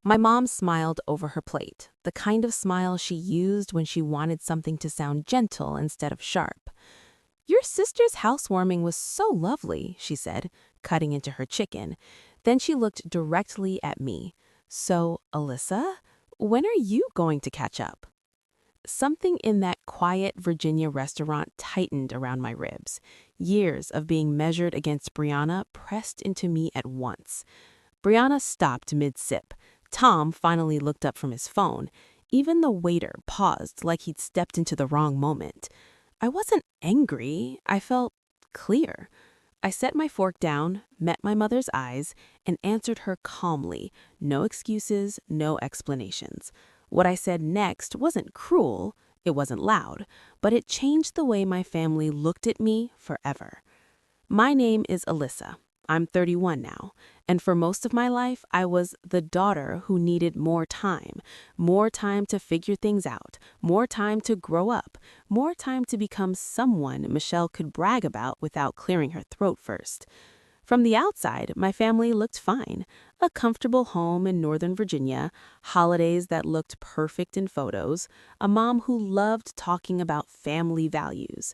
My mom smiled over her plate, the kind of smile she used when she wanted something to sound gentle instead of sharp. "Your sister's housewarming was so lovely," she said, cutting into her chicken. Then she looked directly at me. "So, Alyssa, when are you going to catch up?" Something in that quiet Virginia restaurant tightened around my ribs. Years of being measured against Brianna pressed into me at once. Brianna stopped mid-sip. Tom finally looked up from his phone. Even the waiter paused like he'd stepped into the wrong moment. I wasn't angry. I felt clear. I set my fork down, met my mother's eyes, and answered her calmly. No excuses, no explanations. What I said next wasn't cruel, it wasn't loud, but it changed the way my family looked at me forever. My name is Alyssa. I'm 31 now, and for most of my life, I was the daughter who needed more time to figure things out, more time to grow up, more time to become someone Michelle could brag about without clearing her throat first. From the outside, my family looked fine. A comfortable home in Northern Virginia, holidays that looked perfect in photos, a mom who loved talking about family values.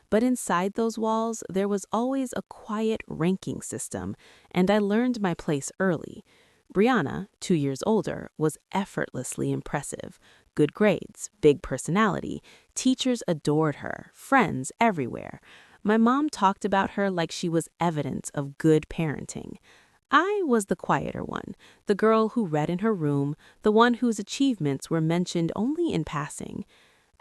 But inside those walls, there was always a quiet ranking system, and I learned my place early. Brianna, 2 years older, was effortlessly impressive. Good grades, big personality, teachers adored her, friends everywhere. My mom talked about her like she was evidence of good parenting. I was the quieter one, the girl who read in her room, the one whose achievements were mentioned only in passing.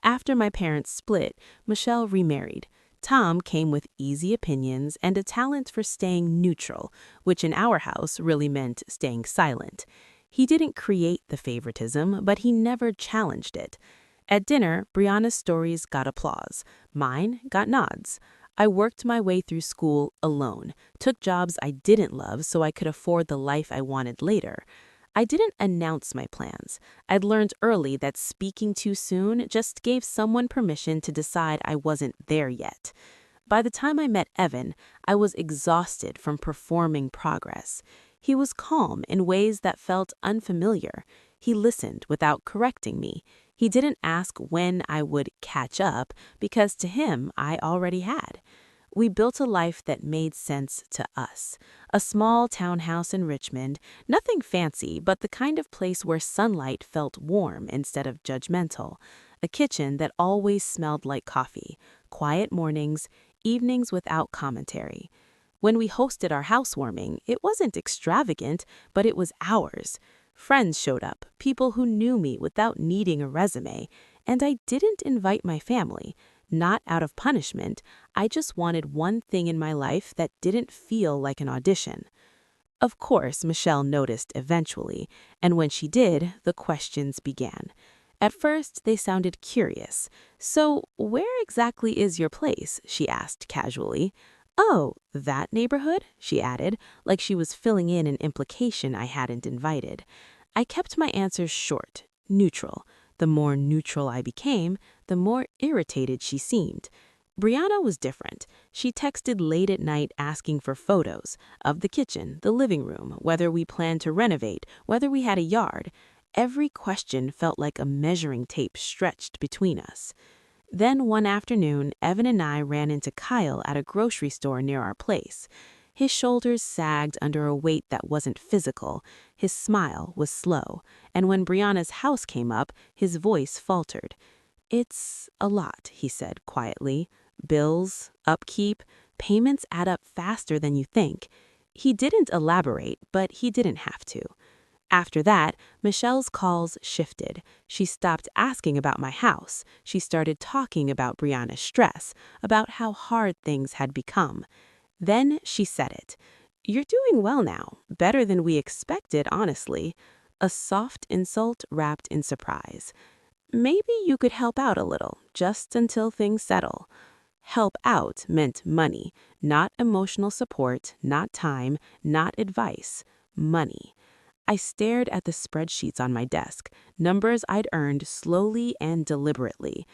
After my parents split, Michelle remarried. Tom came with easy opinions and a talent for staying neutral, which in our house really meant staying silent. He didn't create the favoritism, but he never challenged it. At dinner, Brianna's stories got applause. Mine got nods. I worked my way through school alone, took jobs I didn't love so I could afford the life I wanted later. I didn't announce my plans. I'd learned early that speaking too soon just gave someone permission to decide I wasn't there yet. By the time I met Evan, I was exhausted from performing progress. He was calm in ways that felt unfamiliar. He listened without correcting me. He didn't ask when I would catch up because to him, I already had. We built a life that made sense to us. A small townhouse in Richmond, nothing fancy, but the kind of place where sunlight felt warm instead of judgmental. A kitchen that always smelled like coffee. Quiet mornings, evenings without commentary. When we hosted our housewarming, it wasn't extravagant, but it was ours. Friends showed up, people who knew me without needing a resume, and I didn't invite my family. Not out of punishment, I just wanted one thing in my life that didn't feel like an audition. Of course, Michelle noticed eventually, and when she did, the questions began. At first, they sounded curious. "So, where exactly is your place?" she asked casually. "Oh, that neighborhood?" she added, like she was filling in an implication I hadn't invited. I kept my answers short, neutral. The more neutral I became, the more irritated she seemed. Brianna was different. She texted late at night asking for photos of the kitchen, the living room, whether we planned to renovate, whether we had a yard. Every question felt like a measuring tape stretched between us. Then one afternoon, Evan and I ran into Kyle at a grocery store near our place. His shoulders sagged under a weight that wasn't physical. His smile was slow, and when Brianna's house came up, his voice faltered. "It's a lot," he said quietly. "Bills, upkeep, payments add up faster than you think." He didn't elaborate, but he didn't have to. After that, Michelle's calls shifted. She stopped asking about my house. She started talking about Brianna's stress, about how hard things had become. Then she said it. "You're doing well now, better than we expected, honestly." A soft insult wrapped in surprise. "Maybe you could help out a little, just until things settle." Help out meant money, not emotional support, not time, not advice. Money. I stared at the spreadsheets on my desk, numbers I'd earned slowly and deliberately.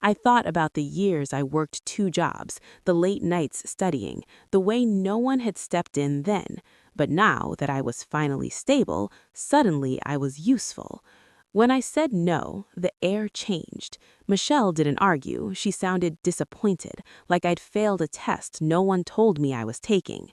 I thought about the years I worked 2 jobs, the late nights studying, the way no one had stepped in then. But now that I was finally stable, suddenly I was useful. When I said no, the air changed. Michelle didn't argue. She sounded disappointed, like I'd failed a test no one told me I was taking.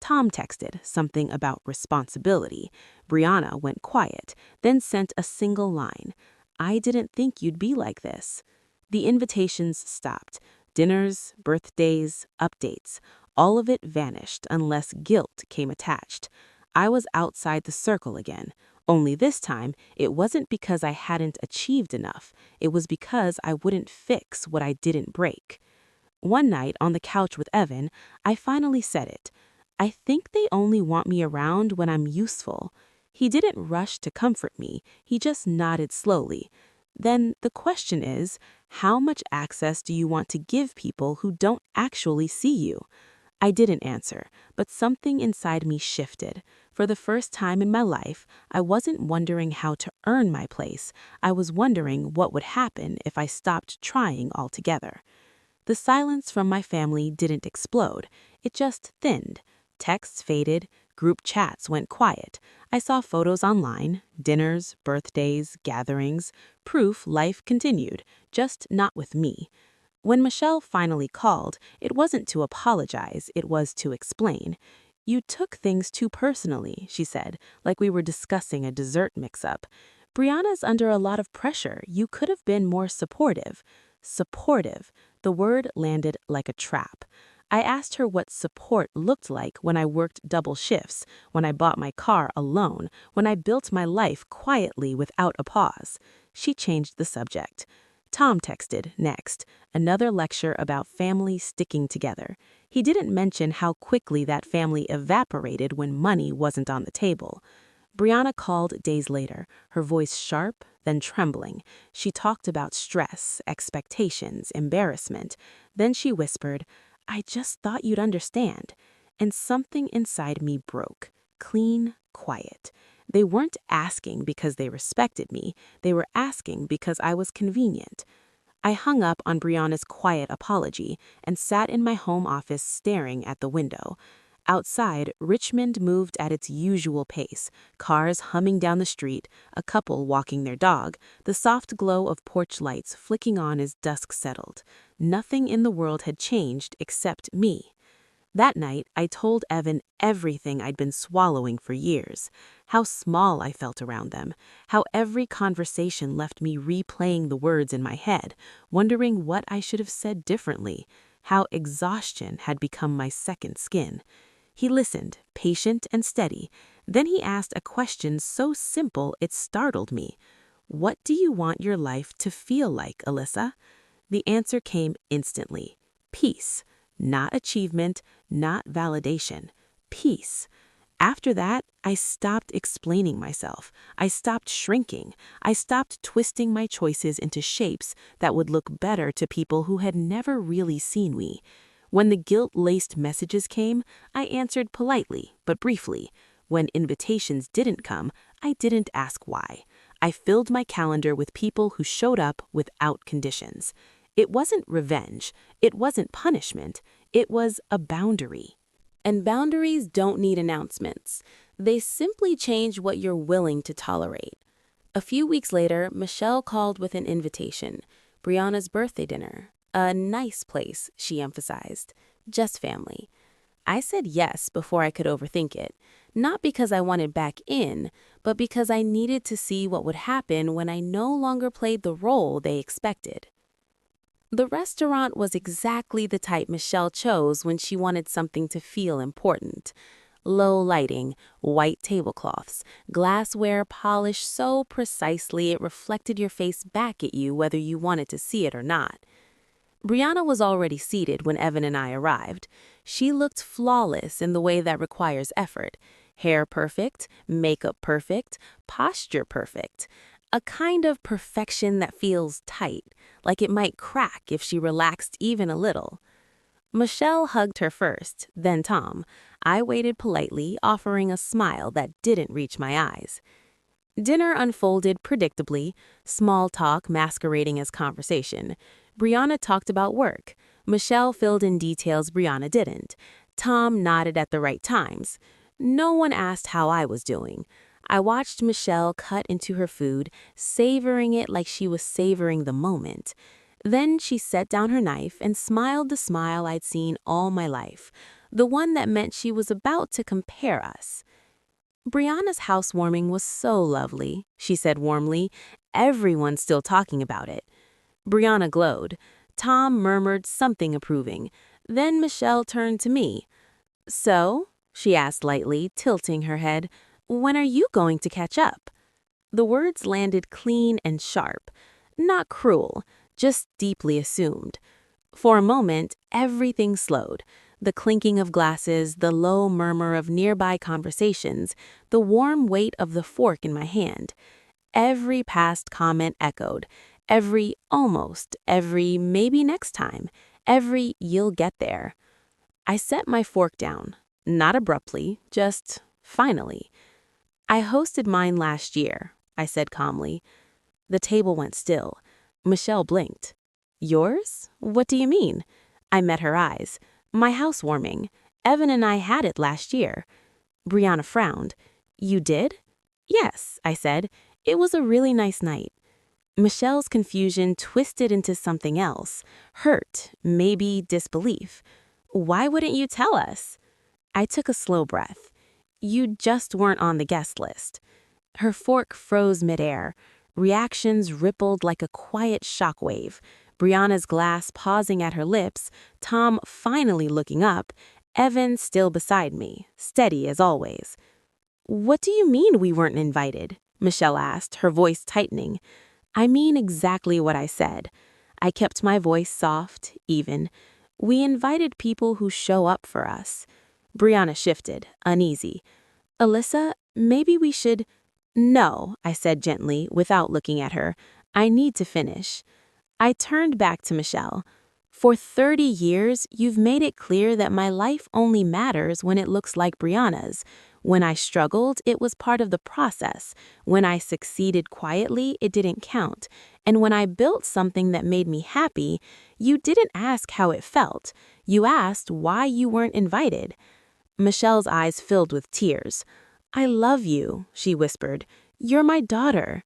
Tom texted something about responsibility. Brianna went quiet, then sent a single line. "I didn't think you'd be like this." The invitations stopped. Dinners, birthdays, updates. All of it vanished unless guilt came attached. I was outside the circle again. Only this time, it wasn't because I hadn't achieved enough. It was because I wouldn't fix what I didn't break. One night on the couch with Evan, I finally said it. "I think they only want me around when I'm useful." He didn't rush to comfort me. He just nodded slowly. "Then the question is, how much access do you want to give people who don't actually see you?" I didn't answer, but something inside me shifted. For the first time in my life, I wasn't wondering how to earn my place. I was wondering what would happen if I stopped trying altogether. The silence from my family didn't explode. It just thinned. Texts faded. Group chats went quiet. I saw photos online, dinners, birthdays, gatherings, proof life continued, just not with me. When Michelle finally called, it wasn't to apologize, it was to explain. "You took things too personally," she said, like we were discussing a dessert mix-up. "Brianna's under a lot of pressure. You could have been more supportive." Supportive. The word landed like a trap. I asked her what support looked like when I worked double shifts, when I bought my car alone, when I built my life quietly without a pause. She changed the subject. Tom texted next, another lecture about family sticking together. He didn't mention how quickly that family evaporated when money wasn't on the table. Brianna called days later, her voice sharp, then trembling. She talked about stress, expectations, embarrassment. Then she whispered, "I just thought you'd understand." And something inside me broke, clean, quiet. They weren't asking because they respected me. They were asking because I was convenient. I hung up on Brianna's quiet apology and sat in my home office staring at the window. Outside, Richmond moved at its usual pace, cars humming down the street, a couple walking their dog, the soft glow of porch lights flicking on as dusk settled. Nothing in the world had changed except me. That night, I told Evan everything I'd been swallowing for years, how small I felt around them, how every conversation left me replaying the words in my head, wondering what I should have said differently, how exhaustion had become my second skin. He listened, patient and steady. Then he asked a question so simple it startled me. "What do you want your life to feel like, Alyssa?" The answer came instantly. Peace. Not achievement, not validation. Peace. After that, I stopped explaining myself. I stopped shrinking. I stopped twisting my choices into shapes that would look better to people who had never really seen me. When the guilt-laced messages came, I answered politely, but briefly. When invitations didn't come, I didn't ask why. I filled my calendar with people who showed up without conditions. It wasn't revenge. It wasn't punishment. It was a boundary. And boundaries don't need announcements. They simply change what you're willing to tolerate. A few weeks later, Michelle called with an invitation. Brianna's birthday dinner. A nice place, she emphasized. Just family. I said yes before I could overthink it. Not because I wanted back in, but because I needed to see what would happen when I no longer played the role they expected. The restaurant was exactly the type Michelle chose when she wanted something to feel important. Low lighting, white tablecloths, glassware polished so precisely it reflected your face back at you whether you wanted to see it or not. Brianna was already seated when Evan and I arrived. She looked flawless in the way that requires effort. Hair perfect, makeup perfect, posture perfect. A kind of perfection that feels tight, like it might crack if she relaxed even a little. Michelle hugged her first, then Tom. I waited politely, offering a smile that didn't reach my eyes. Dinner unfolded predictably, small talk masquerading as conversation. Brianna talked about work. Michelle filled in details Brianna didn't. Tom nodded at the right times. No one asked how I was doing. I watched Michelle cut into her food, savoring it like she was savoring the moment. Then she set down her knife and smiled the smile I'd seen all my life, the one that meant she was about to compare us. Brianna's housewarming was so lovely, she said warmly. Everyone's still talking about it. Brianna glowed. Tom murmured something approving. Then Michelle turned to me. So, she asked lightly, tilting her head, when are you going to catch up? The words landed clean and sharp. Not cruel, just deeply assumed. For a moment, everything slowed. The clinking of glasses, the low murmur of nearby conversations, the warm weight of the fork in my hand. Every past comment echoed. Every almost, every maybe next time, every you'll get there. I set my fork down, not abruptly, just finally. I hosted mine last year, I said calmly. The table went still. Michelle blinked. Yours? What do you mean? I met her eyes. My housewarming. Evan and I had it last year. Brianna frowned. You did? Yes, I said. It was a really nice night. Michelle's confusion twisted into something else. Hurt, maybe disbelief. Why wouldn't you tell us? I took a slow breath. You just weren't on the guest list. Her fork froze midair. Reactions rippled like a quiet shockwave. Brianna's glass pausing at her lips, Tom finally looking up, Evan still beside me, steady as always. What do you mean we weren't invited? Michelle asked, her voice tightening. I mean exactly what I said. I kept my voice soft, even. We invited people who show up for us. Brianna shifted, uneasy. Alyssa, maybe we should... No, I said gently, without looking at her. I need to finish. I turned back to Michelle. For 30 years, you've made it clear that my life only matters when it looks like Brianna's. When I struggled, it was part of the process. When I succeeded quietly, it didn't count. And when I built something that made me happy, you didn't ask how it felt. You asked why you weren't invited. Michelle's eyes filled with tears. I love you, she whispered. You're my daughter.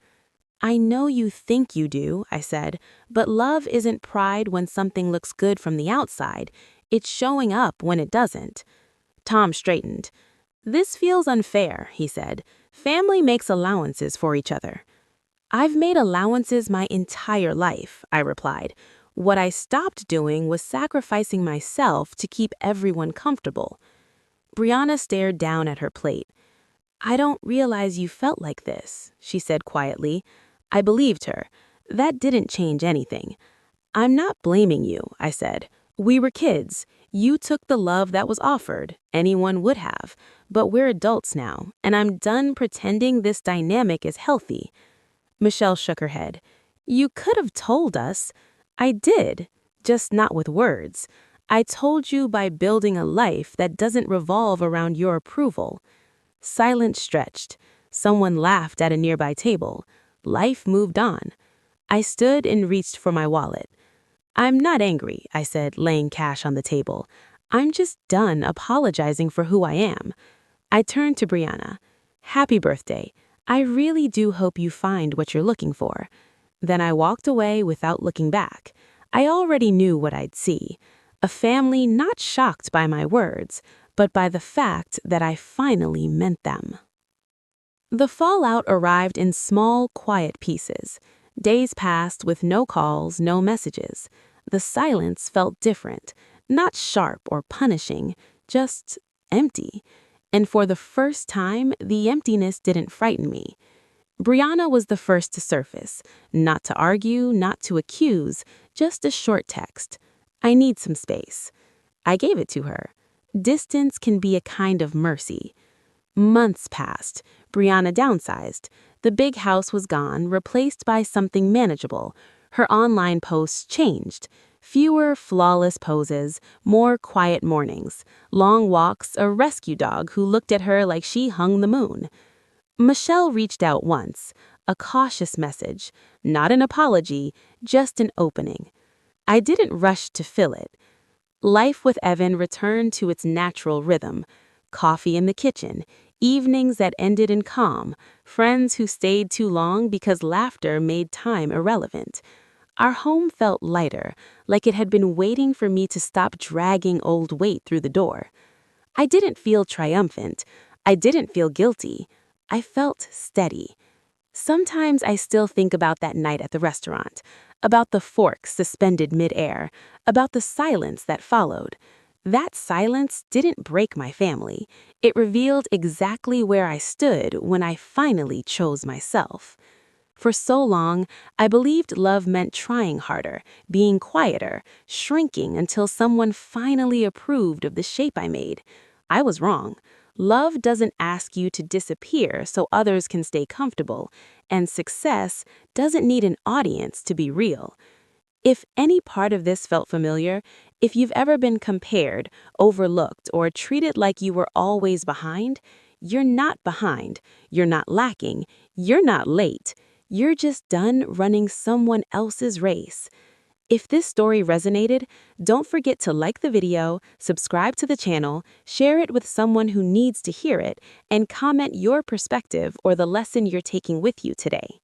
I know you think you do, I said, but love isn't pride when something looks good from the outside. It's showing up when it doesn't. Tom straightened. This feels unfair, he said. Family makes allowances for each other. I've made allowances my entire life, I replied. What I stopped doing was sacrificing myself to keep everyone comfortable. Brianna stared down at her plate. I don't realize you felt like this, she said quietly. I believed her. That didn't change anything. I'm not blaming you, I said. We were kids. You took the love that was offered. Anyone would have. But we're adults now, and I'm done pretending this dynamic is healthy. Michelle shook her head. You could have told us. I did, just not with words. I told you by building a life that doesn't revolve around your approval. Silence stretched. Someone laughed at a nearby table. Life moved on. I stood and reached for my wallet. I'm not angry, I said, laying cash on the table. I'm just done apologizing for who I am. I turned to Brianna. Happy birthday. I really do hope you find what you're looking for. Then I walked away without looking back. I already knew what I'd see. A family not shocked by my words, but by the fact that I finally meant them. The fallout arrived in small, quiet pieces. Days passed with no calls, no messages. The silence felt different, not sharp or punishing, just empty. And for the first time, the emptiness didn't frighten me. Brianna was the first to surface, not to argue, not to accuse, just a short text. I need some space. I gave it to her. Distance can be a kind of mercy. Months passed. Brianna downsized. The big house was gone, replaced by something manageable. Her online posts changed. Fewer flawless poses, more quiet mornings, long walks, a rescue dog who looked at her like she hung the moon. Michelle reached out once, a cautious message, not an apology, just an opening. I didn't rush to fill it. Life with Evan returned to its natural rhythm. coffee in the kitchen, evenings that ended in calm, friends who stayed too long because laughter made time irrelevant. Our home felt lighter, like it had been waiting for me to stop dragging old weight through the door. I didn't feel triumphant. I didn't feel guilty. I felt steady. Sometimes I still think about that night at the restaurant, about the forks suspended midair, about the silence that followed. That silence didn't break my family. It revealed exactly where I stood when I finally chose myself. For so long, I believed love meant trying harder, being quieter, shrinking until someone finally approved of the shape I made. I was wrong. Love doesn't ask you to disappear so others can stay comfortable, and success doesn't need an audience to be real. If any part of this felt familiar, if you've ever been compared, overlooked, or treated like you were always behind, you're not behind, you're not lacking, you're not late. You're just done running someone else's race. If this story resonated, don't forget to like the video, subscribe to the channel, share it with someone who needs to hear it, and comment your perspective or the lesson you're taking with you today.